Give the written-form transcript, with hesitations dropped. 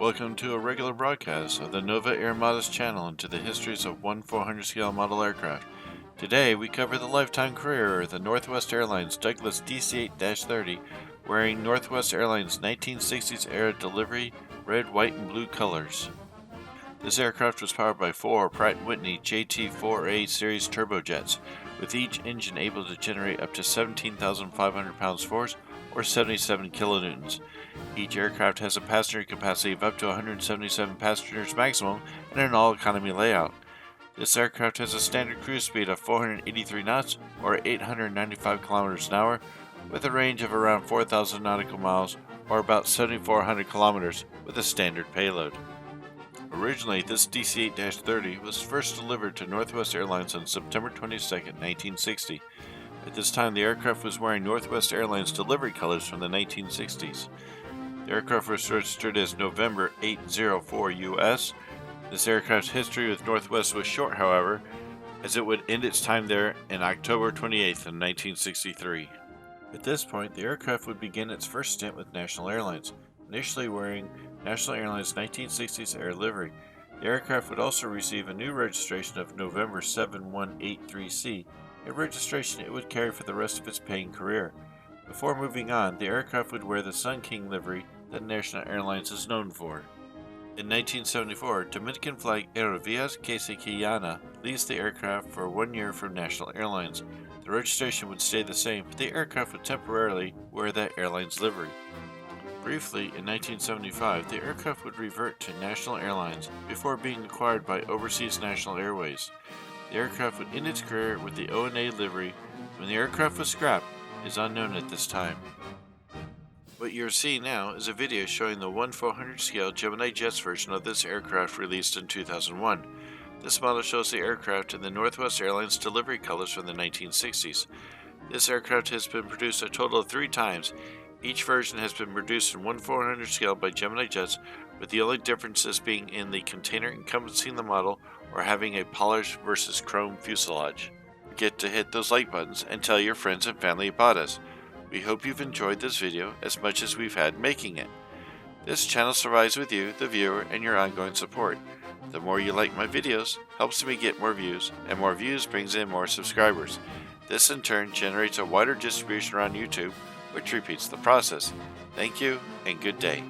Welcome to a regular broadcast of the NOVA Airmada's channel into the histories of one 400 scale model aircraft. Today we cover the lifetime career of the Northwest Airlines Douglas DC-8-30, wearing Northwest Airlines 1960s era delivery red, white, and blue colors. This aircraft was powered by 4 Pratt Whitney JT4A series turbojets, with each engine able to generate up to 17,500 pounds force or 77 kilonewtons. Each aircraft has a passenger capacity of up to 177 passengers maximum and an all-economy layout. This aircraft has a standard cruise speed of 483 knots or 895 kilometers an hour, with a range of around 4,000 nautical miles or about 7,400 kilometers with a standard payload. Originally, this DC-8-30 was first delivered to Northwest Airlines on September 22, 1960. At this time, the aircraft was wearing Northwest Airlines delivery colors from the 1960s. The aircraft was registered as November 804 US. This aircraft's history with Northwest was short, however, as it would end its time there in October 28th in 1963. At this point, the aircraft would begin its first stint with National Airlines, initially wearing National Airlines 1960s air livery. The aircraft would also receive a new registration of November 7183C, a registration it would carry for the rest of its paying career. Before moving on, the aircraft would wear the Sun King livery that National Airlines is known for. In 1974, Dominican flag Aerovías Quesaquillana leased the aircraft for 1 year from National Airlines. The registration would stay the same, but the aircraft would temporarily wear that airline's livery. Briefly, in 1975, the aircraft would revert to National Airlines before being acquired by Overseas National Airways. The aircraft would end its career with the O&A livery. When the aircraft was scrapped is unknown at this time. What you're seeing now is a video showing the 1/400 scale Gemini jets version of this aircraft released in 2001. This model shows the aircraft in the Northwest Airlines delivery colors from the 1960s. This aircraft has been produced a total of 3 times. Each version has been produced in 1/400 scale by Gemini jets, with the only differences being in the container encompassing the model or having a polished versus chrome fuselage. Don't forget to hit those like buttons and tell your friends and family about us. We hope you've enjoyed this video as much as we've had making it. This channel survives with you, the viewer, and your ongoing support. The more you like my videos helps me get more views, and more views brings in more subscribers. This in turn generates a wider distribution around YouTube, which repeats the process. Thank you and good day.